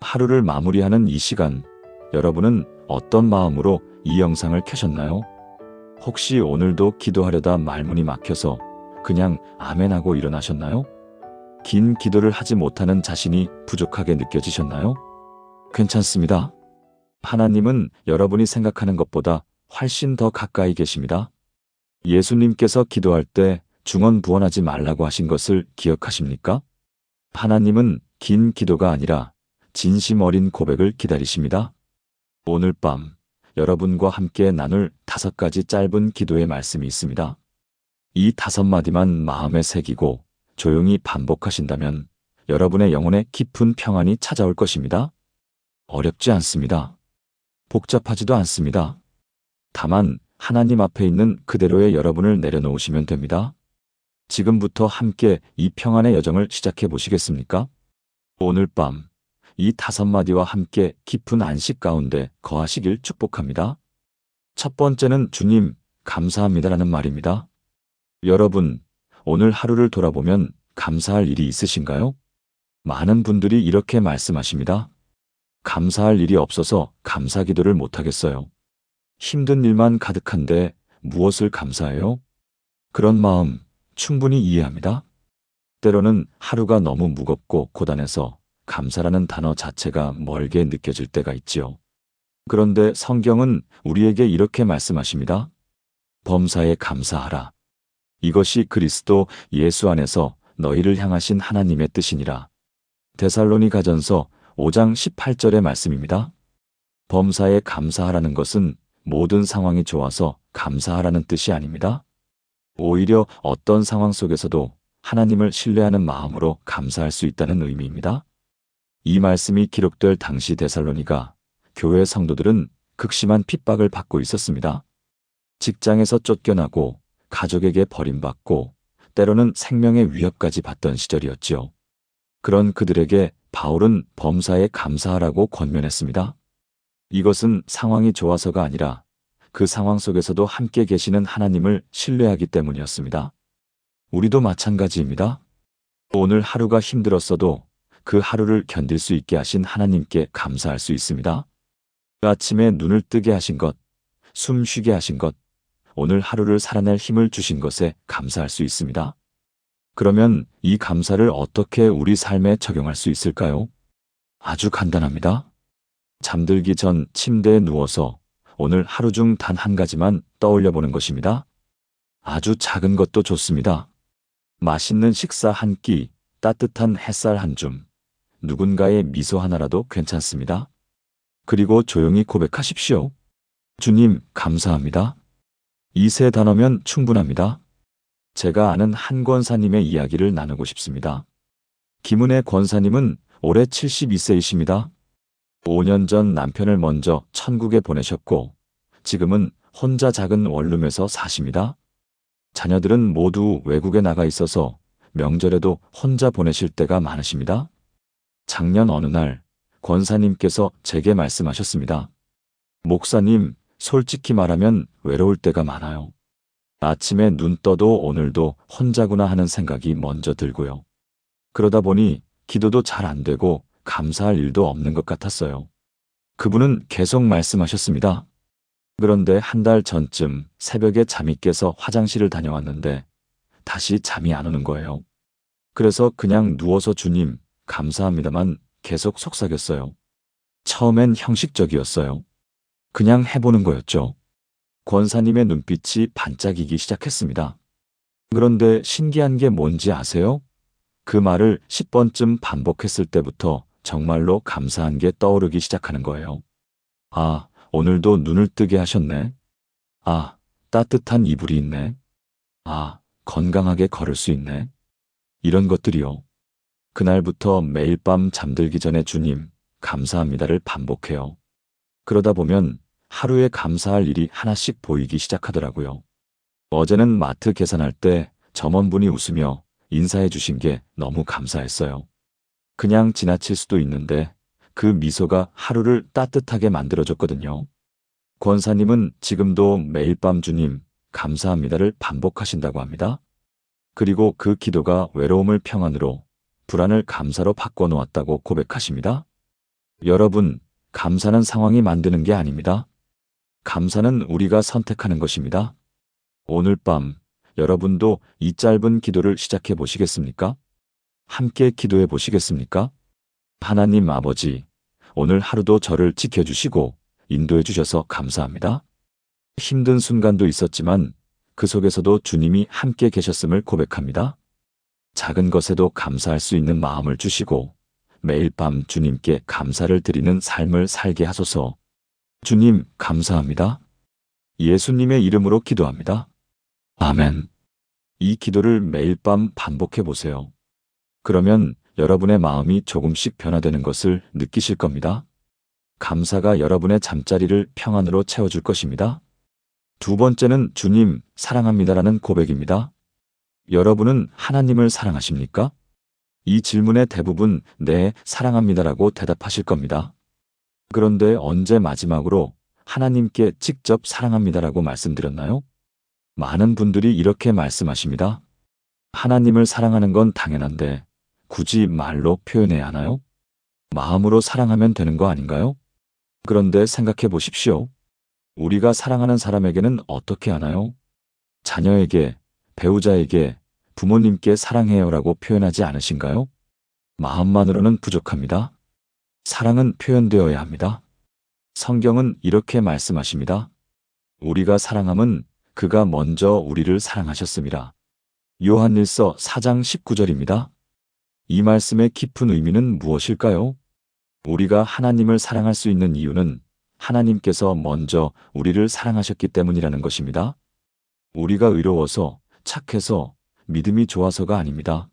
하루를 마무리하는 이 시간, 여러분은 어떤 마음으로 이 영상을 켜셨나요? 혹시 오늘도 기도하려다 말문이 막혀서 그냥 아멘하고 일어나셨나요? 긴 기도를 하지 못하는 자신이 부족하게 느껴지셨나요? 괜찮습니다. 하나님은 여러분이 생각하는 것보다 훨씬 더 가까이 계십니다. 예수님께서 기도할 때 중언부언하지 말라고 하신 것을 기억하십니까? 하나님은 긴 기도가 아니라 진심 어린 고백을 기다리십니다. 오늘 밤 여러분과 함께 나눌 5가지 짧은 기도의 말씀이 있습니다. 이 5마디만 마음에 새기고 조용히 반복하신다면 여러분의 영혼에 깊은 평안이 찾아올 것입니다. 어렵지 않습니다. 복잡하지도 않습니다. 다만 하나님 앞에 있는 그대로의 여러분을 내려놓으시면 됩니다. 지금부터 함께 이 평안의 여정을 시작해 보시겠습니까? 오늘 밤 이 5마디와 함께 깊은 안식 가운데 거하시길 축복합니다. 첫 번째는 주님, 감사합니다라는 말입니다. 여러분, 오늘 하루를 돌아보면 감사할 일이 있으신가요? 많은 분들이 이렇게 말씀하십니다. 감사할 일이 없어서 감사 기도를 못하겠어요. 힘든 일만 가득한데 무엇을 감사해요? 그런 마음 충분히 이해합니다. 때로는 하루가 너무 무겁고 고단해서 감사라는 단어 자체가 멀게 느껴질 때가 있지요. 그런데 성경은 우리에게 이렇게 말씀하십니다. 범사에 감사하라. 이것이 그리스도 예수 안에서 너희를 향하신 하나님의 뜻이니라. 데살로니가전서 5장 18절의 말씀입니다. 범사에 감사하라는 것은 모든 상황이 좋아서 감사하라는 뜻이 아닙니다. 오히려 어떤 상황 속에서도 하나님을 신뢰하는 마음으로 감사할 수 있다는 의미입니다. 이 말씀이 기록될 당시 데살로니가 교회 성도들은 극심한 핍박을 받고 있었습니다. 직장에서 쫓겨나고 가족에게 버림받고 때로는 생명의 위협까지 받던 시절이었지요. 그런 그들에게 바울은 범사에 감사하라고 권면했습니다. 이것은 상황이 좋아서가 아니라 그 상황 속에서도 함께 계시는 하나님을 신뢰하기 때문이었습니다. 우리도 마찬가지입니다. 오늘 하루가 힘들었어도 그 하루를 견딜 수 있게 하신 하나님께 감사할 수 있습니다. 아침에 눈을 뜨게 하신 것, 숨 쉬게 하신 것, 오늘 하루를 살아낼 힘을 주신 것에 감사할 수 있습니다. 그러면 이 감사를 어떻게 우리 삶에 적용할 수 있을까요? 아주 간단합니다. 잠들기 전 침대에 누워서 오늘 하루 중 단 한 가지만 떠올려 보는 것입니다. 아주 작은 것도 좋습니다. 맛있는 식사 한 끼, 따뜻한 햇살 한 줌, 누군가의 미소 하나라도 괜찮습니다. 그리고 조용히 고백하십시오. 주님, 감사합니다. 이 3단어면 충분합니다. 제가 아는 한 권사님의 이야기를 나누고 싶습니다. 김은혜 권사님은 올해 72세이십니다. 5년 전 남편을 먼저 천국에 보내셨고 지금은 혼자 작은 원룸에서 사십니다. 자녀들은 모두 외국에 나가 있어서 명절에도 혼자 보내실 때가 많으십니다. 작년 어느 날 권사님께서 제게 말씀하셨습니다. 목사님, 솔직히 말하면 외로울 때가 많아요. 아침에 눈 떠도 오늘도 혼자구나 하는 생각이 먼저 들고요. 그러다 보니 기도도 잘 안 되고 감사할 일도 없는 것 같았어요. 그분은 계속 말씀하셨습니다. 그런데 한 달 전쯤 새벽에 잠이 깨서 화장실을 다녀왔는데 다시 잠이 안 오는 거예요. 그래서 그냥 누워서 주님, 감사합니다만 계속 속삭였어요. 처음엔 형식적이었어요. 그냥 해보는 거였죠. 권사님의 눈빛이 반짝이기 시작했습니다. 그런데 신기한 게 뭔지 아세요? 그 말을 10번쯤 반복했을 때부터 정말로 감사한 게 떠오르기 시작하는 거예요. 아, 오늘도 눈을 뜨게 하셨네. 아, 따뜻한 이불이 있네. 아, 건강하게 걸을 수 있네. 이런 것들이요. 그날부터 매일 밤 잠들기 전에 주님, 감사합니다를 반복해요. 그러다 보면 하루에 감사할 일이 하나씩 보이기 시작하더라고요. 어제는 마트 계산할 때 점원분이 웃으며 인사해 주신 게 너무 감사했어요. 그냥 지나칠 수도 있는데 그 미소가 하루를 따뜻하게 만들어줬거든요. 권사님은 지금도 매일 밤 주님, 감사합니다를 반복하신다고 합니다. 그리고 그 기도가 외로움을 평안으로, 불안을 감사로 바꿔놓았다고 고백하십니다. 여러분, 감사는 상황이 만드는 게 아닙니다. 감사는 우리가 선택하는 것입니다. 오늘 밤 여러분도 이 짧은 기도를 시작해 보시겠습니까? 함께 기도해 보시겠습니까? 하나님 아버지, 오늘 하루도 저를 지켜주시고 인도해 주셔서 감사합니다. 힘든 순간도 있었지만 그 속에서도 주님이 함께 계셨음을 고백합니다. 작은 것에도 감사할 수 있는 마음을 주시고 매일 밤 주님께 감사를 드리는 삶을 살게 하소서. 주님, 감사합니다. 예수님의 이름으로 기도합니다. 아멘. 이 기도를 매일 밤 반복해 보세요. 그러면 여러분의 마음이 조금씩 변화되는 것을 느끼실 겁니다. 감사가 여러분의 잠자리를 평안으로 채워줄 것입니다. 두 번째는 주님, 사랑합니다라는 고백입니다. 여러분은 하나님을 사랑하십니까? 이 질문에 대부분 네, 사랑합니다라고 대답하실 겁니다. 그런데 언제 마지막으로 하나님께 직접 사랑합니다라고 말씀드렸나요? 많은 분들이 이렇게 말씀하십니다. 하나님을 사랑하는 건 당연한데 굳이 말로 표현해야 하나요? 마음으로 사랑하면 되는 거 아닌가요? 그런데 생각해 보십시오. 우리가 사랑하는 사람에게는 어떻게 하나요? 자녀에게, 배우자에게, 부모님께 사랑해요라고 표현하지 않으신가요? 마음만으로는 부족합니다. 사랑은 표현되어야 합니다. 성경은 이렇게 말씀하십니다. 우리가 사랑함은 그가 먼저 우리를 사랑하셨습니다. 요한일서 4장 19절입니다. 이 말씀의 깊은 의미는 무엇일까요? 우리가 하나님을 사랑할 수 있는 이유는 하나님께서 먼저 우리를 사랑하셨기 때문이라는 것입니다. 우리가 의로워서, 착해서, 믿음이 좋아서가 아닙니다.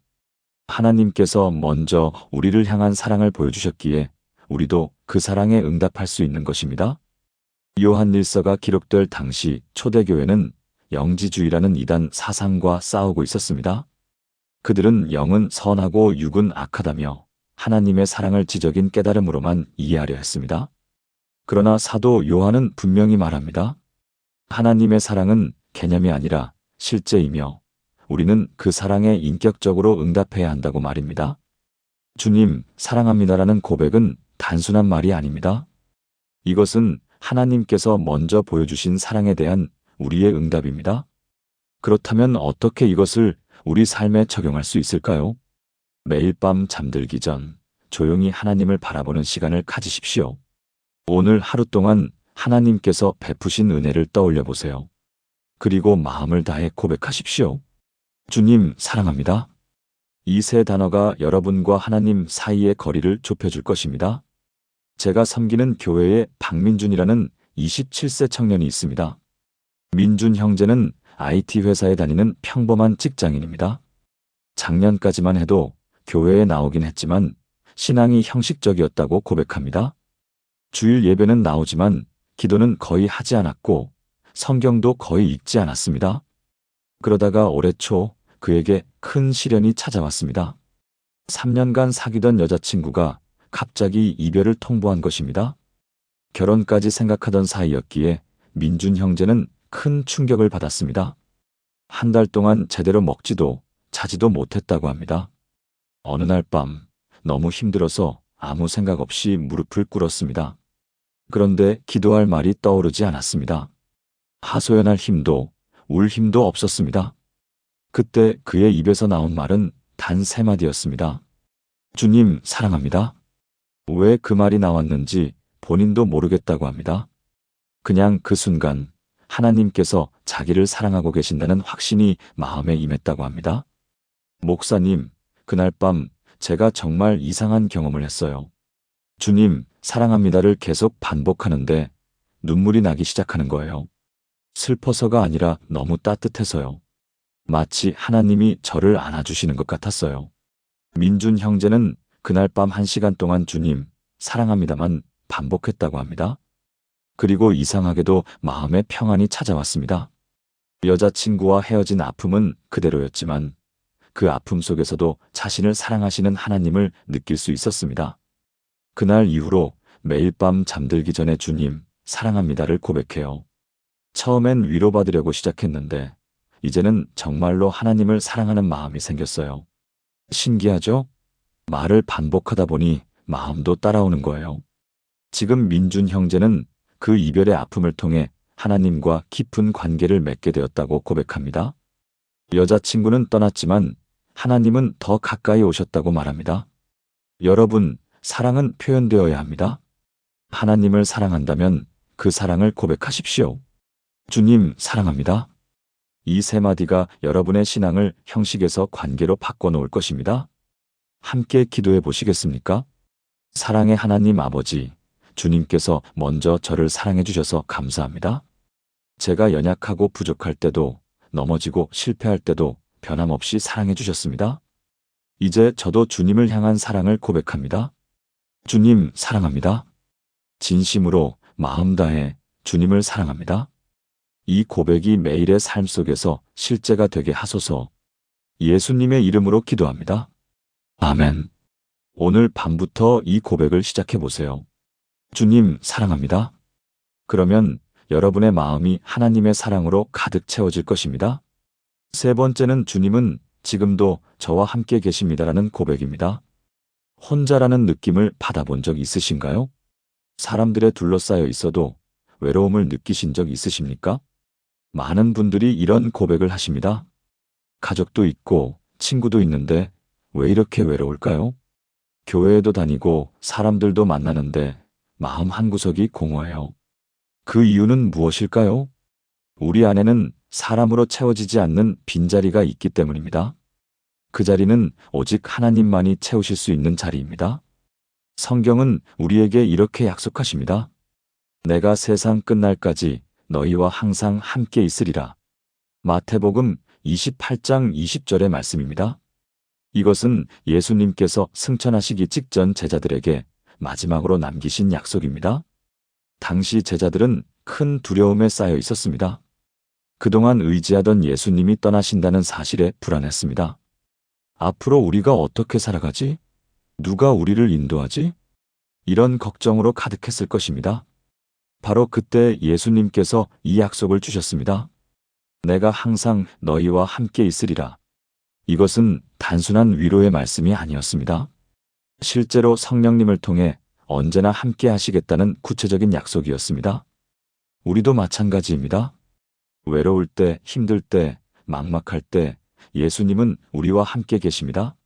하나님께서 먼저 우리를 향한 사랑을 보여주셨기에 우리도 그 사랑에 응답할 수 있는 것입니다. 요한일서가 기록될 당시 초대교회는 영지주의라는 이단 사상과 싸우고 있었습니다. 그들은 영은 선하고 육은 악하다며 하나님의 사랑을 지적인 깨달음으로만 이해하려 했습니다. 그러나 사도 요한은 분명히 말합니다. 하나님의 사랑은 개념이 아니라 실제이며 우리는 그 사랑에 인격적으로 응답해야 한다고 말입니다. 주님, 사랑합니다라는 고백은 단순한 말이 아닙니다. 이것은 하나님께서 먼저 보여주신 사랑에 대한 우리의 응답입니다. 그렇다면 어떻게 이것을 우리 삶에 적용할 수 있을까요? 매일 밤 잠들기 전 조용히 하나님을 바라보는 시간을 가지십시오. 오늘 하루 동안 하나님께서 베푸신 은혜를 떠올려 보세요. 그리고 마음을 다해 고백하십시오. 주님, 사랑합니다. 이 세 단어가 여러분과 하나님 사이의 거리를 좁혀줄 것입니다. 제가 섬기는 교회에 박민준이라는 27세 청년이 있습니다. 민준 형제는 IT 회사에 다니는 평범한 직장인입니다. 작년까지만 해도 교회에 나오긴 했지만 신앙이 형식적이었다고 고백합니다. 주일 예배는 나오지만 기도는 거의 하지 않았고 성경도 거의 읽지 않았습니다. 그러다가 올해 초 그에게 큰 시련이 찾아왔습니다. 3년간 사귀던 여자친구가 갑자기 이별을 통보한 것입니다. 결혼까지 생각하던 사이였기에 민준 형제는 큰 충격을 받았습니다. 한 달 동안 제대로 먹지도 자지도 못했다고 합니다. 어느 날 밤 너무 힘들어서 아무 생각 없이 무릎을 꿇었습니다. 그런데 기도할 말이 떠오르지 않았습니다. 하소연할 힘도 울 힘도 없었습니다. 그때 그의 입에서 나온 말은 단 3마디였습니다. 주님, 사랑합니다. 왜 그 말이 나왔는지 본인도 모르겠다고 합니다. 그냥 그 순간 하나님께서 자기를 사랑하고 계신다는 확신이 마음에 임했다고 합니다. 목사님, 그날 밤 제가 정말 이상한 경험을 했어요. 주님, 사랑합니다를 계속 반복하는데 눈물이 나기 시작하는 거예요. 슬퍼서가 아니라 너무 따뜻해서요. 마치 하나님이 저를 안아주시는 것 같았어요. 민준 형제는 그날 밤 1시간 동안 주님, 사랑합니다만 반복했다고 합니다. 그리고 이상하게도 마음에 평안이 찾아왔습니다. 여자친구와 헤어진 아픔은 그대로였지만 그 아픔 속에서도 자신을 사랑하시는 하나님을 느낄 수 있었습니다. 그날 이후로 매일 밤 잠들기 전에 주님, 사랑합니다를 고백해요. 처음엔 위로받으려고 시작했는데 이제는 정말로 하나님을 사랑하는 마음이 생겼어요. 신기하죠? 말을 반복하다 보니 마음도 따라오는 거예요. 지금 민준 형제는 그 이별의 아픔을 통해 하나님과 깊은 관계를 맺게 되었다고 고백합니다. 여자친구는 떠났지만 하나님은 더 가까이 오셨다고 말합니다. 여러분, 사랑은 표현되어야 합니다. 하나님을 사랑한다면 그 사랑을 고백하십시오. 주님, 사랑합니다. 이 세 마디가 여러분의 신앙을 형식에서 관계로 바꿔놓을 것입니다. 함께 기도해 보시겠습니까? 사랑의 하나님 아버지, 주님께서 먼저 저를 사랑해 주셔서 감사합니다. 제가 연약하고 부족할 때도, 넘어지고 실패할 때도 변함없이 사랑해 주셨습니다. 이제 저도 주님을 향한 사랑을 고백합니다. 주님, 사랑합니다. 진심으로 마음 다해 주님을 사랑합니다. 이 고백이 매일의 삶 속에서 실제가 되게 하소서. 예수님의 이름으로 기도합니다. 아멘. 오늘 밤부터 이 고백을 시작해 보세요. 주님, 사랑합니다. 그러면 여러분의 마음이 하나님의 사랑으로 가득 채워질 것입니다. 세 번째는 주님은 지금도 저와 함께 계십니다라는 고백입니다. 혼자라는 느낌을 받아본 적 있으신가요? 사람들에 둘러싸여 있어도 외로움을 느끼신 적 있으십니까? 많은 분들이 이런 고백을 하십니다. 가족도 있고 친구도 있는데 왜 이렇게 외로울까요? 교회에도 다니고 사람들도 만나는데 마음 한구석이 공허해요. 그 이유는 무엇일까요? 우리 안에는 사람으로 채워지지 않는 빈자리가 있기 때문입니다. 그 자리는 오직 하나님만이 채우실 수 있는 자리입니다. 성경은 우리에게 이렇게 약속하십니다. 내가 세상 끝날까지 너희와 항상 함께 있으리라. 마태복음 28장 20절의 말씀입니다. 이것은 예수님께서 승천하시기 직전 제자들에게 마지막으로 남기신 약속입니다. 당시 제자들은 큰 두려움에 쌓여 있었습니다. 그동안 의지하던 예수님이 떠나신다는 사실에 불안했습니다. 앞으로 우리가 어떻게 살아가지? 누가 우리를 인도하지? 이런 걱정으로 가득했을 것입니다. 바로 그때 예수님께서 이 약속을 주셨습니다. 내가 항상 너희와 함께 있으리라. 이것은 단순한 위로의 말씀이 아니었습니다. 실제로 성령님을 통해 언제나 함께 하시겠다는 구체적인 약속이었습니다. 우리도 마찬가지입니다. 외로울 때, 힘들 때, 막막할 때 예수님은 우리와 함께 계십니다.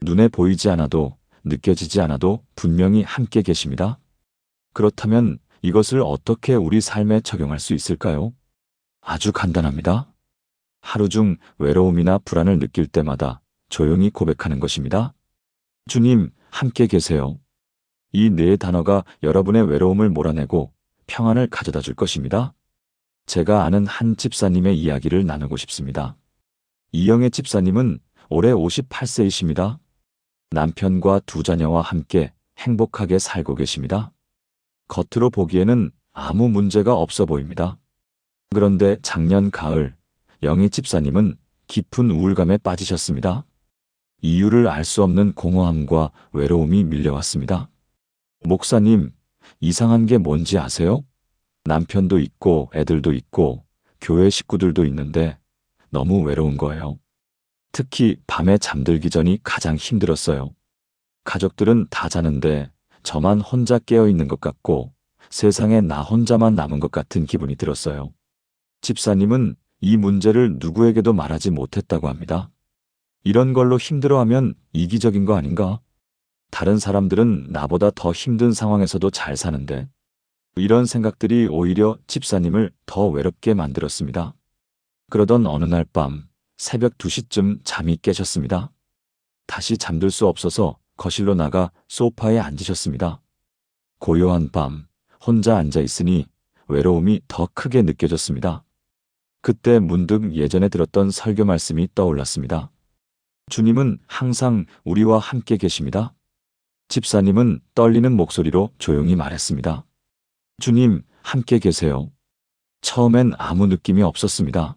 눈에 보이지 않아도, 느껴지지 않아도 분명히 함께 계십니다. 그렇다면 이것을 어떻게 우리 삶에 적용할 수 있을까요? 아주 간단합니다. 하루 중 외로움이나 불안을 느낄 때마다 조용히 고백하는 것입니다. 주님, 함께 계세요. 이 네 단어가 여러분의 외로움을 몰아내고 평안을 가져다 줄 것입니다. 제가 아는 한 집사님의 이야기를 나누고 싶습니다. 이영애 집사님은 올해 58세이십니다. 남편과 두 자녀와 함께 행복하게 살고 계십니다. 겉으로 보기에는 아무 문제가 없어 보입니다. 그런데 작년 가을, 영희 집사님은 깊은 우울감에 빠지셨습니다. 이유를 알 수 없는 공허함과 외로움이 밀려왔습니다. 목사님, 이상한 게 뭔지 아세요? 남편도 있고 애들도 있고 교회 식구들도 있는데 너무 외로운 거예요. 특히 밤에 잠들기 전이 가장 힘들었어요. 가족들은 다 자는데 저만 혼자 깨어 있는 것 같고 세상에 나 혼자만 남은 것 같은 기분이 들었어요. 집사님은 이 문제를 누구에게도 말하지 못했다고 합니다. 이런 걸로 힘들어하면 이기적인 거 아닌가? 다른 사람들은 나보다 더 힘든 상황에서도 잘 사는데 이런 생각들이 오히려 집사님을 더 외롭게 만들었습니다. 그러던 어느 날 밤 새벽 2시쯤 잠이 깨셨습니다. 다시 잠들 수 없어서 거실로 나가 소파에 앉으셨습니다. 고요한 밤 혼자 앉아 있으니 외로움이 더 크게 느껴졌습니다. 그때 문득 예전에 들었던 설교 말씀이 떠올랐습니다. 주님은 항상 우리와 함께 계십니다. 집사님은 떨리는 목소리로 조용히 말했습니다. 주님, 함께 계세요. 처음엔 아무 느낌이 없었습니다.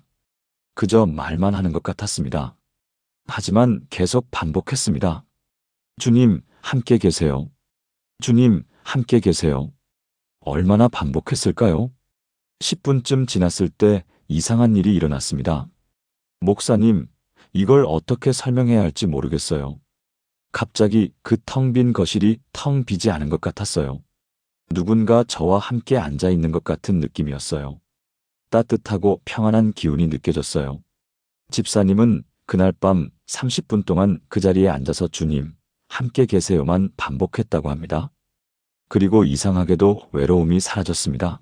그저 말만 하는 것 같았습니다. 하지만 계속 반복했습니다. 주님, 함께 계세요. 주님, 함께 계세요. 얼마나 반복했을까요? 10분쯤 지났을 때 이상한 일이 일어났습니다. 목사님, 이걸 어떻게 설명해야 할지 모르겠어요. 갑자기 그 텅 빈 거실이 텅 비지 않은 것 같았어요. 누군가 저와 함께 앉아 있는 것 같은 느낌이었어요. 따뜻하고 평안한 기운이 느껴졌어요. 집사님은 그날 밤 30분 동안 그 자리에 앉아서 주님, 함께 계세요만 반복했다고 합니다. 그리고 이상하게도 외로움이 사라졌습니다.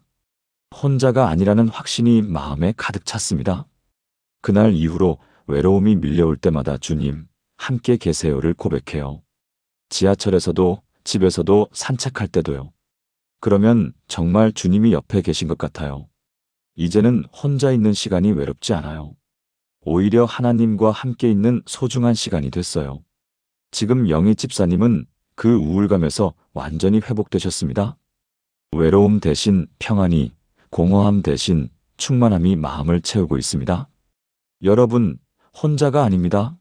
혼자가 아니라는 확신이 마음에 가득 찼습니다. 그날 이후로 외로움이 밀려올 때마다 주님, 함께 계세요를 고백해요. 지하철에서도, 집에서도, 산책할 때도요. 그러면 정말 주님이 옆에 계신 것 같아요. 이제는 혼자 있는 시간이 외롭지 않아요. 오히려 하나님과 함께 있는 소중한 시간이 됐어요. 지금 영희 집사님은 그 우울감에서 완전히 회복되셨습니다. 외로움 대신 평안이, 공허함 대신 충만함이 마음을 채우고 있습니다. 여러분, 혼자가 아닙니다.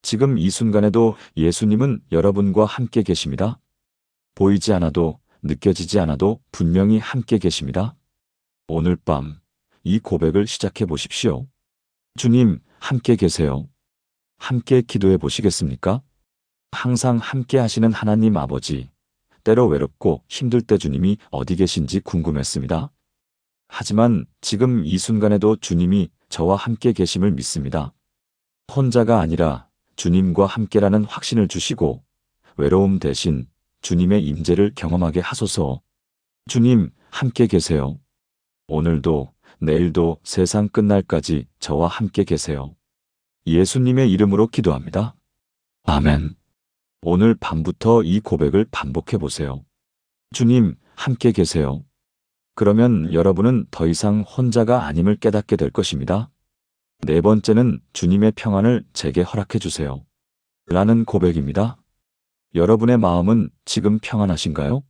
지금 이 순간에도 예수님은 여러분과 함께 계십니다. 보이지 않아도, 느껴지지 않아도 분명히 함께 계십니다. 오늘 밤, 이 고백을 시작해 보십시오. 주님, 함께 계세요. 함께 기도해 보시겠습니까? 항상 함께 하시는 하나님 아버지, 때로 외롭고 힘들 때 주님이 어디 계신지 궁금했습니다. 하지만 지금 이 순간에도 주님이 저와 함께 계심을 믿습니다. 혼자가 아니라 주님과 함께라는 확신을 주시고 외로움 대신 주님의 임재를 경험하게 하소서. 주님, 함께 계세요. 오늘도, 내일도 세상 끝날까지 저와 함께 계세요. 예수님의 이름으로 기도합니다. 아멘. 오늘 밤부터 이 고백을 반복해 보세요. 주님, 함께 계세요. 그러면 여러분은 더 이상 혼자가 아님을 깨닫게 될 것입니다. 네 번째는 주님의 평안을 제게 허락해 주세요. 라는 고백입니다. 여러분의 마음은 지금 평안하신가요?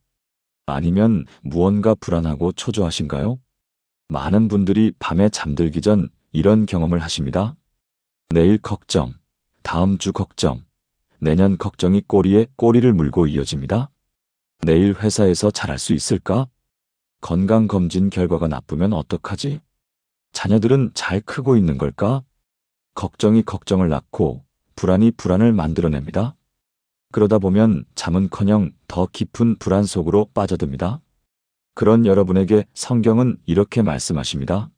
아니면 무언가 불안하고 초조하신가요? 많은 분들이 밤에 잠들기 전 이런 경험을 하십니다. 내일 걱정, 다음 주 걱정, 내년 걱정이 꼬리에 꼬리를 물고 이어집니다. 내일 회사에서 잘할 수 있을까? 건강검진 결과가 나쁘면 어떡하지? 자녀들은 잘 크고 있는 걸까? 걱정이 걱정을 낳고 불안이 불안을 만들어냅니다. 그러다 보면 잠은커녕 더 깊은 불안 속으로 빠져듭니다. 그런 여러분에게 성경은 이렇게 말씀하십니다.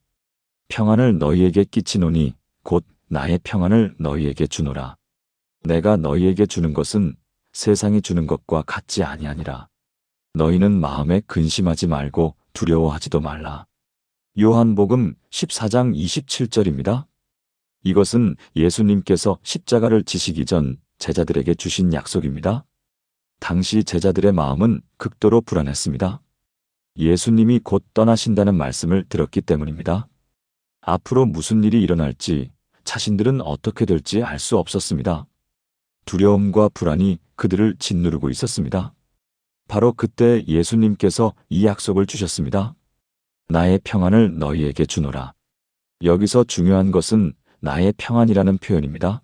평안을 너희에게 끼치노니 곧 나의 평안을 너희에게 주노라. 내가 너희에게 주는 것은 세상이 주는 것과 같지 아니하니라. 너희는 마음에 근심하지 말고 두려워하지도 말라. 요한복음 14장 27절입니다. 이것은 예수님께서 십자가를 지시기 전 제자들에게 주신 약속입니다. 당시 제자들의 마음은 극도로 불안했습니다. 예수님이 곧 떠나신다는 말씀을 들었기 때문입니다. 앞으로 무슨 일이 일어날지 자신들은 어떻게 될지 알 수 없었습니다. 두려움과 불안이 그들을 짓누르고 있었습니다. 바로 그때 예수님께서 이 약속을 주셨습니다. 나의 평안을 너희에게 주노라. 여기서 중요한 것은 나의 평안이라는 표현입니다.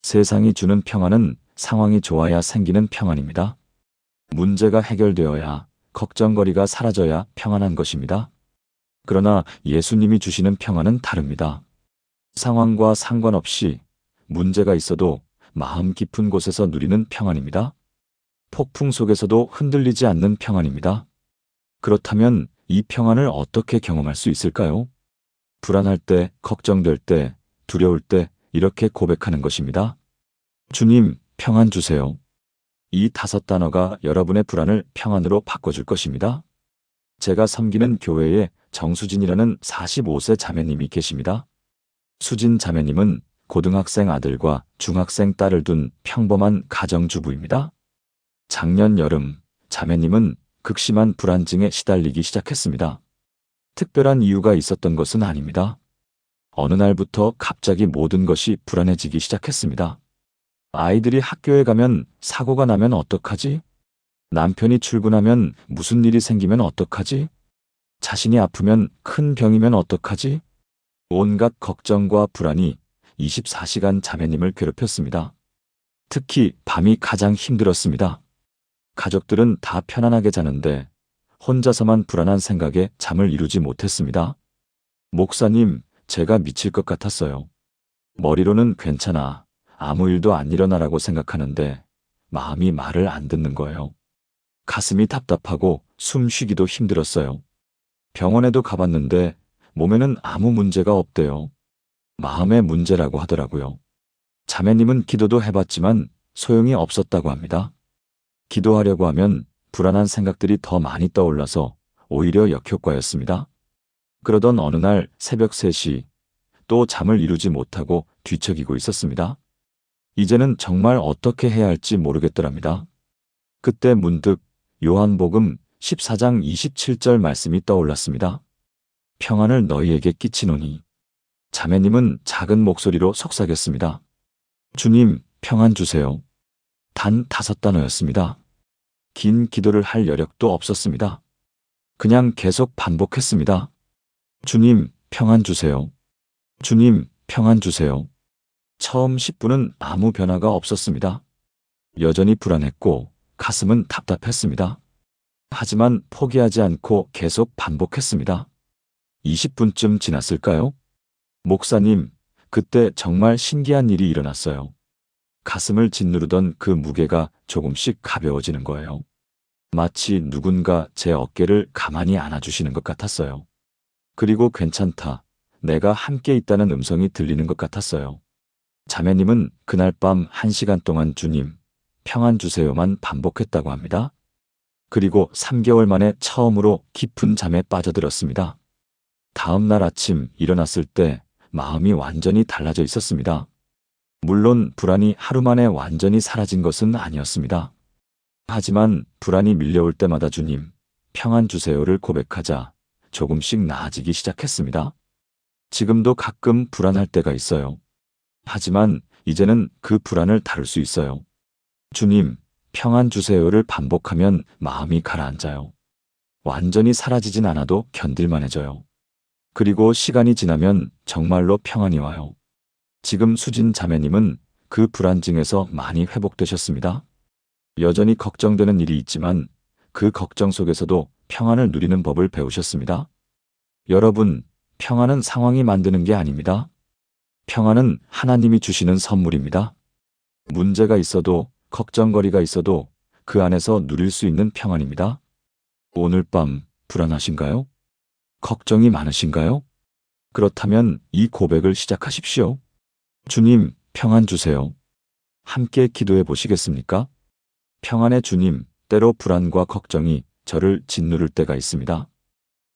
세상이 주는 평안은 상황이 좋아야 생기는 평안입니다. 문제가 해결되어야, 걱정거리가 사라져야 평안한 것입니다. 그러나 예수님이 주시는 평안은 다릅니다. 상황과 상관없이 문제가 있어도 마음 깊은 곳에서 누리는 평안입니다. 폭풍 속에서도 흔들리지 않는 평안입니다. 그렇다면 이 평안을 어떻게 경험할 수 있을까요? 불안할 때, 걱정될 때, 두려울 때 이렇게 고백하는 것입니다. 주님, 평안 주세요. 이 5단어가 여러분의 불안을 평안으로 바꿔줄 것입니다. 제가 섬기는 교회에 정수진이라는 45세 자매님이 계십니다. 수진 자매님은 고등학생 아들과 중학생 딸을 둔 평범한 가정주부입니다. 작년 여름, 자매님은 극심한 불안증에 시달리기 시작했습니다. 특별한 이유가 있었던 것은 아닙니다. 어느 날부터 갑자기 모든 것이 불안해지기 시작했습니다. 아이들이 학교에 가면 사고가 나면 어떡하지? 남편이 출근하면 무슨 일이 생기면 어떡하지? 자신이 아프면 큰 병이면 어떡하지? 온갖 걱정과 불안이 24시간 자매님을 괴롭혔습니다. 특히 밤이 가장 힘들었습니다. 가족들은 다 편안하게 자는데 혼자서만 불안한 생각에 잠을 이루지 못했습니다. 목사님, 제가 미칠 것 같았어요. 머리로는 괜찮아, 아무 일도 안 일어나라고 생각하는데 마음이 말을 안 듣는 거예요. 가슴이 답답하고 숨 쉬기도 힘들었어요. 병원에도 가봤는데 몸에는 아무 문제가 없대요. 마음의 문제라고 하더라고요. 자매님은 기도도 해봤지만 소용이 없었다고 합니다. 기도하려고 하면 불안한 생각들이 더 많이 떠올라서 오히려 역효과였습니다. 그러던 어느 날 새벽 3시 또 잠을 이루지 못하고 뒤척이고 있었습니다. 이제는 정말 어떻게 해야 할지 모르겠더랍니다. 그때 문득 요한복음 14장 27절 말씀이 떠올랐습니다. 평안을 너희에게 끼치노니. 자매님은 작은 목소리로 속삭였습니다. 주님, 평안 주세요. 단 5단어였습니다. 긴 기도를 할 여력도 없었습니다. 그냥 계속 반복했습니다. 주님, 평안 주세요. 주님, 평안 주세요. 처음 10분은 아무 변화가 없었습니다. 여전히 불안했고 가슴은 답답했습니다. 하지만 포기하지 않고 계속 반복했습니다. 20분쯤 지났을까요? 목사님, 그때 정말 신기한 일이 일어났어요. 가슴을 짓누르던 그 무게가 조금씩 가벼워지는 거예요. 마치 누군가 제 어깨를 가만히 안아주시는 것 같았어요. 그리고 괜찮다, 내가 함께 있다는 음성이 들리는 것 같았어요. 자매님은 그날 밤 1시간 동안 주님, 평안 주세요만 반복했다고 합니다. 그리고 3개월 만에 처음으로 깊은 잠에 빠져들었습니다. 다음 날 아침 일어났을 때 마음이 완전히 달라져 있었습니다. 물론 불안이 하루 만에 완전히 사라진 것은 아니었습니다. 하지만 불안이 밀려올 때마다 주님, 평안 주세요를 고백하자 조금씩 나아지기 시작했습니다. 지금도 가끔 불안할 때가 있어요. 하지만 이제는 그 불안을 다룰 수 있어요. 주님, 평안 주세요를 반복하면 마음이 가라앉아요. 완전히 사라지진 않아도 견딜만해져요. 그리고 시간이 지나면 정말로 평안이 와요. 지금 수진 자매님은 그 불안증에서 많이 회복되셨습니다. 여전히 걱정되는 일이 있지만 그 걱정 속에서도 평안을 누리는 법을 배우셨습니다. 여러분, 평안은 상황이 만드는 게 아닙니다. 평안은 하나님이 주시는 선물입니다. 문제가 있어도 걱정거리가 있어도 그 안에서 누릴 수 있는 평안입니다. 오늘 밤 불안하신가요? 걱정이 많으신가요? 그렇다면 이 고백을 시작하십시오. 주님, 평안 주세요. 함께 기도해 보시겠습니까? 평안의 주님, 때로 불안과 걱정이 저를 짓누를 때가 있습니다.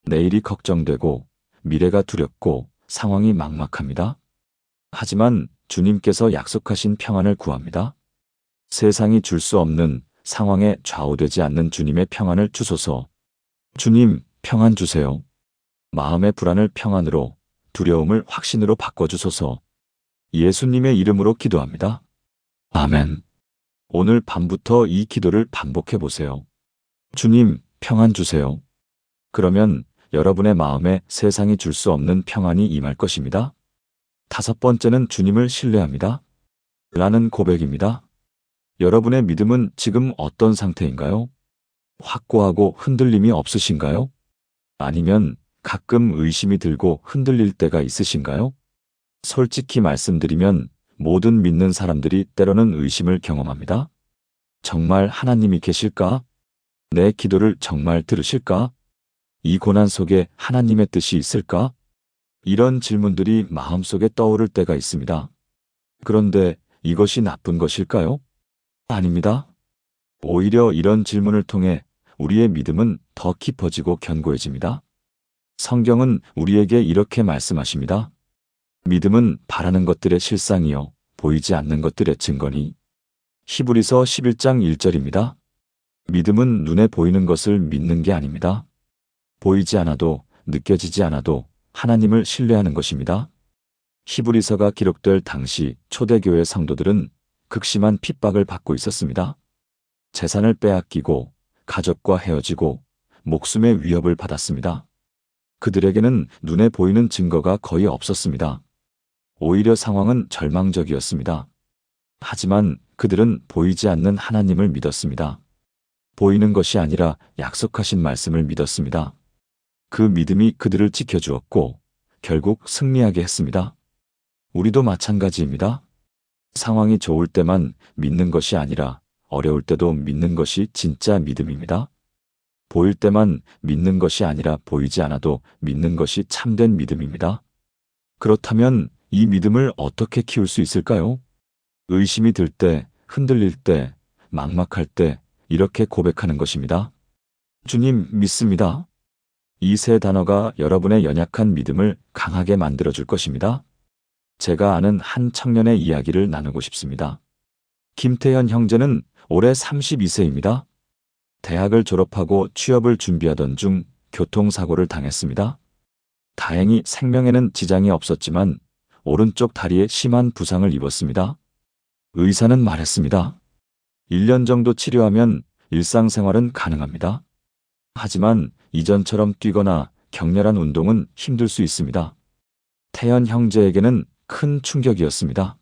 내일이 걱정되고 미래가 두렵고 상황이 막막합니다. 하지만 주님께서 약속하신 평안을 구합니다. 세상이 줄 수 없는 상황에 좌우되지 않는 주님의 평안을 주소서. 주님, 평안 주세요. 마음의 불안을 평안으로, 두려움을 확신으로 바꿔주소서. 예수님의 이름으로 기도합니다. 아멘. 오늘 밤부터 이 기도를 반복해 보세요. 주님, 평안 주세요. 그러면 여러분의 마음에 세상이 줄 수 없는 평안이 임할 것입니다. 5번째는 주님을 신뢰합니다. 라는 고백입니다. 여러분의 믿음은 지금 어떤 상태인가요? 확고하고 흔들림이 없으신가요? 아니면 가끔 의심이 들고 흔들릴 때가 있으신가요? 솔직히 말씀드리면 모든 믿는 사람들이 때로는 의심을 경험합니다. 정말 하나님이 계실까? 내 기도를 정말 들으실까? 이 고난 속에 하나님의 뜻이 있을까? 이런 질문들이 마음속에 떠오를 때가 있습니다. 그런데 이것이 나쁜 것일까요? 아닙니다. 오히려 이런 질문을 통해 우리의 믿음은 더 깊어지고 견고해집니다. 성경은 우리에게 이렇게 말씀하십니다. 믿음은 바라는 것들의 실상이요 보이지 않는 것들의 증거니. 히브리서 11장 1절입니다. 믿음은 눈에 보이는 것을 믿는 게 아닙니다. 보이지 않아도 느껴지지 않아도 하나님을 신뢰하는 것입니다. 히브리서가 기록될 당시 초대교회 성도들은 극심한 핍박을 받고 있었습니다. 재산을 빼앗기고 가족과 헤어지고 목숨의 위협을 받았습니다. 그들에게는 눈에 보이는 증거가 거의 없었습니다. 오히려 상황은 절망적이었습니다. 하지만 그들은 보이지 않는 하나님을 믿었습니다. 보이는 것이 아니라 약속하신 말씀을 믿었습니다. 그 믿음이 그들을 지켜주었고 결국 승리하게 했습니다. 우리도 마찬가지입니다. 상황이 좋을 때만 믿는 것이 아니라 어려울 때도 믿는 것이 진짜 믿음입니다. 보일 때만 믿는 것이 아니라 보이지 않아도 믿는 것이 참된 믿음입니다. 그렇다면 이 믿음을 어떻게 키울 수 있을까요? 의심이 들 때, 흔들릴 때, 막막할 때 이렇게 고백하는 것입니다. 주님, 믿습니다. 이 세 단어가 여러분의 연약한 믿음을 강하게 만들어줄 것입니다. 제가 아는 한 청년의 이야기를 나누고 싶습니다. 김태현 형제는 올해 32세입니다. 대학을 졸업하고 취업을 준비하던 중 교통사고를 당했습니다. 다행히 생명에는 지장이 없었지만 오른쪽 다리에 심한 부상을 입었습니다. 의사는 말했습니다. 1년 정도 치료하면 일상생활은 가능합니다. 하지만 이전처럼 뛰거나 격렬한 운동은 힘들 수 있습니다. 태연 형제에게는 큰 충격이었습니다.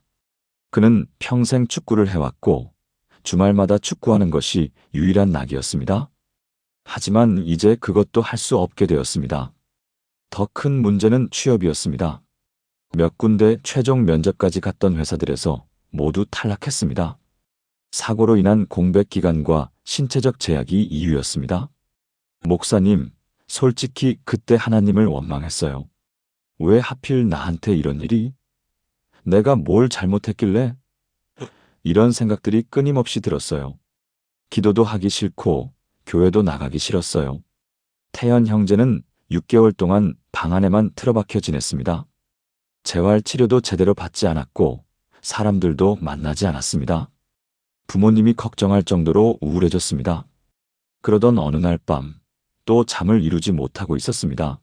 그는 평생 축구를 해왔고 주말마다 축구하는 것이 유일한 낙이었습니다. 하지만 이제 그것도 할 수 없게 되었습니다. 더 큰 문제는 취업이었습니다. 몇 군데 최종 면접까지 갔던 회사들에서 모두 탈락했습니다. 사고로 인한 공백 기간과 신체적 제약이 이유였습니다. 목사님, 솔직히 그때 하나님을 원망했어요. 왜 하필 나한테 이런 일이? 내가 뭘 잘못했길래? 이런 생각들이 끊임없이 들었어요. 기도도 하기 싫고 교회도 나가기 싫었어요. 태연 형제는 6개월 동안 방 안에만 틀어박혀 지냈습니다. 재활 치료도 제대로 받지 않았고 사람들도 만나지 않았습니다. 부모님이 걱정할 정도로 우울해졌습니다. 그러던 어느 날 밤 또 잠을 이루지 못하고 있었습니다.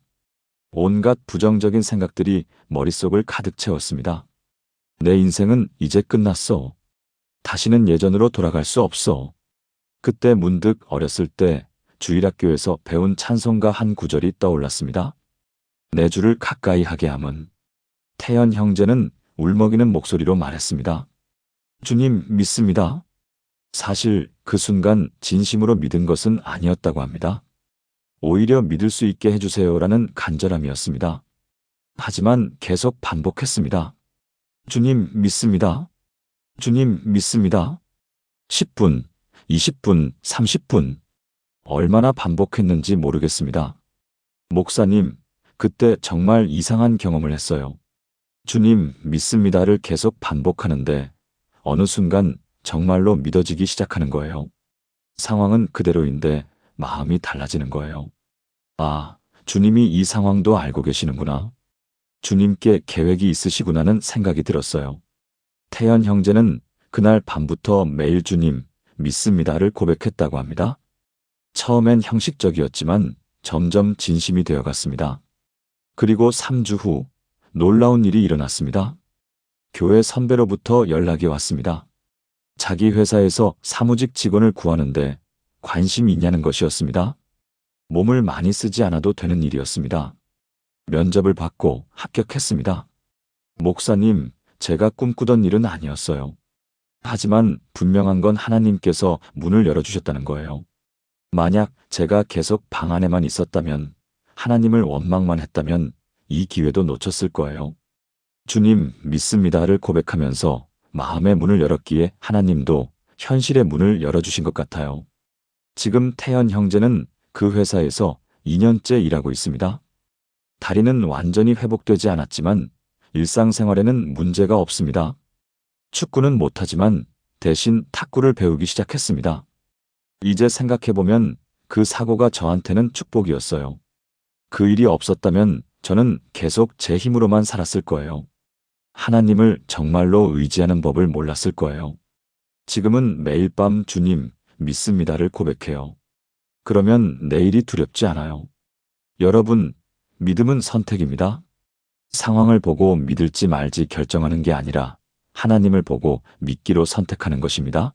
온갖 부정적인 생각들이 머릿속을 가득 채웠습니다. 내 인생은 이제 끝났어. 다시는 예전으로 돌아갈 수 없어. 그때 문득 어렸을 때 주일학교에서 배운 찬송가 한 구절이 떠올랐습니다. 내 주를 가까이 하게 함은. 태연 형제는 울먹이는 목소리로 말했습니다. 주님, 믿습니다. 사실 그 순간 진심으로 믿은 것은 아니었다고 합니다. 오히려 믿을 수 있게 해주세요라는 간절함이었습니다. 하지만 계속 반복했습니다. 주님, 믿습니다. 주님, 믿습니다. 10분, 20분, 30분. 얼마나 반복했는지 모르겠습니다. 목사님, 그때 정말 이상한 경험을 했어요. 주님, 믿습니다를 계속 반복하는데 어느 순간 정말로 믿어지기 시작하는 거예요. 상황은 그대로인데 마음이 달라지는 거예요. 아, 주님이 이 상황도 알고 계시는구나. 주님께 계획이 있으시구나는 생각이 들었어요. 태연 형제는 그날 밤부터 매일 주님, 믿습니다를 고백했다고 합니다. 처음엔 형식적이었지만 점점 진심이 되어갔습니다. 그리고 3주 후 놀라운 일이 일어났습니다. 교회 선배로부터 연락이 왔습니다. 자기 회사에서 사무직 직원을 구하는데 관심이 있냐는 것이었습니다. 몸을 많이 쓰지 않아도 되는 일이었습니다. 면접을 받고 합격했습니다. 목사님, 제가 꿈꾸던 일은 아니었어요. 하지만 분명한 건 하나님께서 문을 열어주셨다는 거예요. 만약 제가 계속 방 안에만 있었다면, 하나님을 원망만 했다면 이 기회도 놓쳤을 거예요. 주님, 믿습니다를 고백하면서 마음의 문을 열었기에 하나님도 현실의 문을 열어주신 것 같아요. 지금 태연 형제는 그 회사에서 2년째 일하고 있습니다. 다리는 완전히 회복되지 않았지만 일상생활에는 문제가 없습니다. 축구는 못하지만 대신 탁구를 배우기 시작했습니다. 이제 생각해보면 그 사고가 저한테는 축복이었어요. 그 일이 없었다면 저는 계속 제 힘으로만 살았을 거예요. 하나님을 정말로 의지하는 법을 몰랐을 거예요. 지금은 매일 밤 주님, 믿습니다를 고백해요. 그러면 내일이 두렵지 않아요. 여러분, 믿음은 선택입니다. 상황을 보고 믿을지 말지 결정하는 게 아니라 하나님을 보고 믿기로 선택하는 것입니다.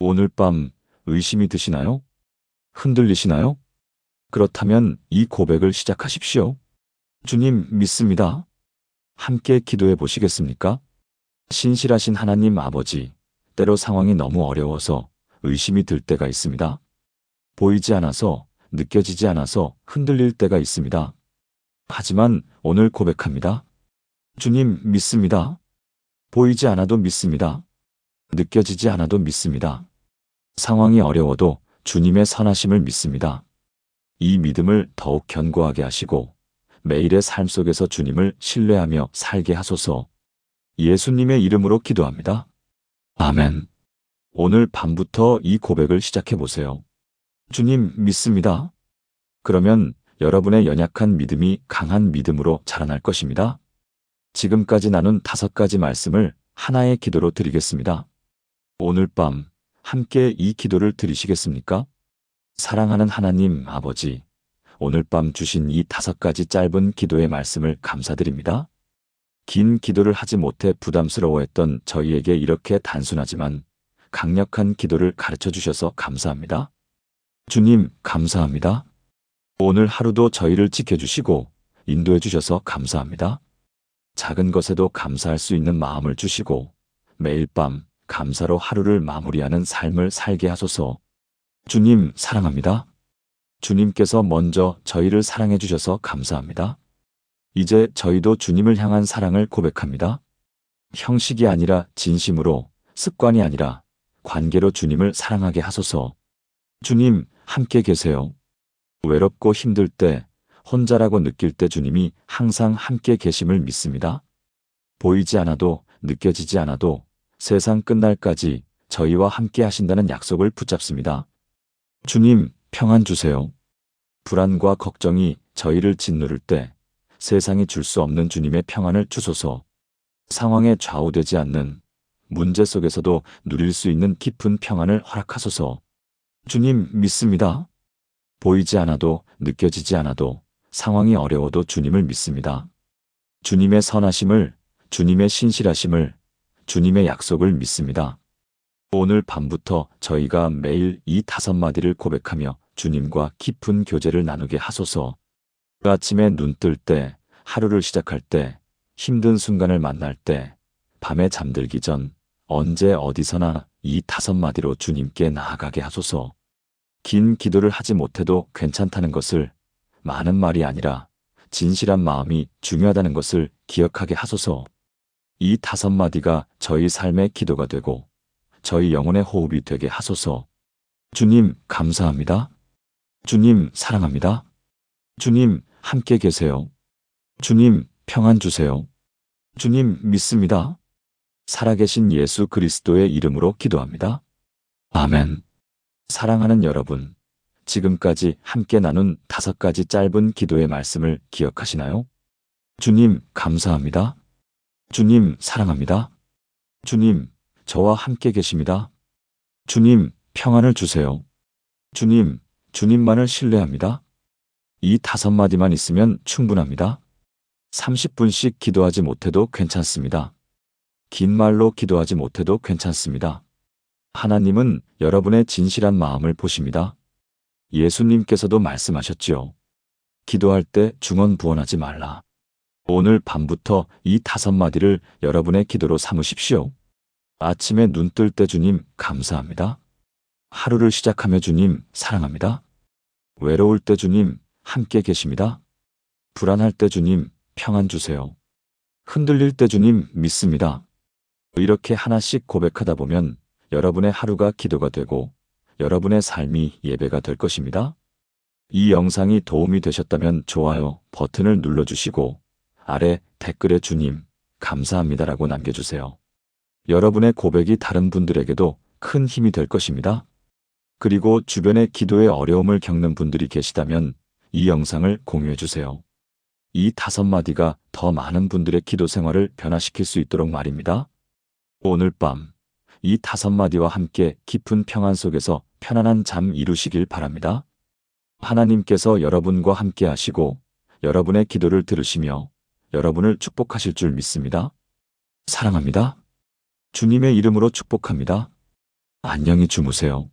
오늘 밤 의심이 드시나요? 흔들리시나요? 그렇다면 이 고백을 시작하십시오. 주님, 믿습니다. 함께 기도해 보시겠습니까? 신실하신 하나님 아버지, 때로 상황이 너무 어려워서 의심이 들 때가 있습니다. 보이지 않아서, 느껴지지 않아서 흔들릴 때가 있습니다. 하지만 오늘 고백합니다. 주님, 믿습니다. 보이지 않아도 믿습니다. 느껴지지 않아도 믿습니다. 상황이 어려워도 주님의 선하심을 믿습니다. 이 믿음을 더욱 견고하게 하시고 매일의 삶 속에서 주님을 신뢰하며 살게 하소서. 예수님의 이름으로 기도합니다. 아멘. 오늘 밤부터 이 고백을 시작해 보세요. 주님 믿습니다. 그러면 여러분의 연약한 믿음이 강한 믿음으로 자라날 것입니다. 지금까지 나눈 5가지 말씀을 하나의 기도로 드리겠습니다. 오늘 밤 함께 이 기도를 드리시겠습니까? 사랑하는 하나님 아버지, 오늘 밤 주신 이 5가지 짧은 기도의 말씀을 감사드립니다. 긴 기도를 하지 못해 부담스러워했던 저희에게 이렇게 단순하지만 강력한 기도를 가르쳐 주셔서 감사합니다. 주님, 감사합니다. 오늘 하루도 저희를 지켜주시고 인도해 주셔서 감사합니다. 작은 것에도 감사할 수 있는 마음을 주시고 매일 밤 감사로 하루를 마무리하는 삶을 살게 하소서. 주님, 사랑합니다. 주님께서 먼저 저희를 사랑해 주셔서 감사합니다. 이제 저희도 주님을 향한 사랑을 고백합니다. 형식이 아니라 진심으로, 습관이 아니라 관계로 주님을 사랑하게 하소서. 주님, 함께 계세요. 외롭고 힘들 때, 혼자라고 느낄 때 주님이 항상 함께 계심을 믿습니다. 보이지 않아도, 느껴지지 않아도 세상 끝날까지 저희와 함께 하신다는 약속을 붙잡습니다. 주님, 평안 주세요. 불안과 걱정이 저희를 짓누를 때 세상이 줄 수 없는 주님의 평안을 주소서. 상황에 좌우되지 않는 문제 속에서도 누릴 수 있는 깊은 평안을 허락하소서. 주님, 믿습니다. 보이지 않아도, 느껴지지 않아도, 상황이 어려워도 주님을 믿습니다. 주님의 선하심을, 주님의 신실하심을, 주님의 약속을 믿습니다. 오늘 밤부터 저희가 매일 이 5마디를 고백하며 주님과 깊은 교제를 나누게 하소서. 아침에 눈 뜰 때, 하루를 시작할 때, 힘든 순간을 만날 때, 밤에 잠들기 전, 언제 어디서나 이 5마디로 주님께 나아가게 하소서. 긴 기도를 하지 못해도 괜찮다는 것을, 많은 말이 아니라 진실한 마음이 중요하다는 것을 기억하게 하소서. 이 5마디가 저희 삶의 기도가 되고 저희 영혼의 호흡이 되게 하소서. 주님, 감사합니다. 주님, 사랑합니다. 주님, 함께 계세요. 주님, 평안 주세요. 주님, 믿습니다. 살아계신 예수 그리스도의 이름으로 기도합니다. 아멘. 사랑하는 여러분, 지금까지 함께 나눈 5가지 짧은 기도의 말씀을 기억하시나요? 주님, 감사합니다. 주님, 사랑합니다. 주님, 저와 함께 계십니다. 주님, 평안을 주세요. 주님, 주님만을 신뢰합니다. 이 5마디만 있으면 충분합니다. 30분씩 기도하지 못해도 괜찮습니다. 긴 말로 기도하지 못해도 괜찮습니다. 하나님은 여러분의 진실한 마음을 보십니다. 예수님께서도 말씀하셨지요. 기도할 때 중언부언하지 말라. 오늘 밤부터 이 5마디를 여러분의 기도로 삼으십시오. 아침에 눈 뜰 때 주님, 감사합니다. 하루를 시작하며 주님, 사랑합니다. 외로울 때 주님, 함께 계십니다. 불안할 때 주님, 평안 주세요. 흔들릴 때 주님, 믿습니다. 이렇게 하나씩 고백하다 보면 여러분의 하루가 기도가 되고 여러분의 삶이 예배가 될 것입니다. 이 영상이 도움이 되셨다면 좋아요 버튼을 눌러주시고 아래 댓글에 주님, 감사합니다라고 남겨주세요. 여러분의 고백이 다른 분들에게도 큰 힘이 될 것입니다. 그리고 주변에 기도에 어려움을 겪는 분들이 계시다면 이 영상을 공유해 주세요. 이 5마디가 더 많은 분들의 기도 생활을 변화시킬 수 있도록 말입니다. 오늘 밤 이 5마디와 함께 깊은 평안 속에서 편안한 잠 이루시길 바랍니다. 하나님께서 여러분과 함께 하시고 여러분의 기도를 들으시며 여러분을 축복하실 줄 믿습니다. 사랑합니다. 주님의 이름으로 축복합니다. 안녕히 주무세요.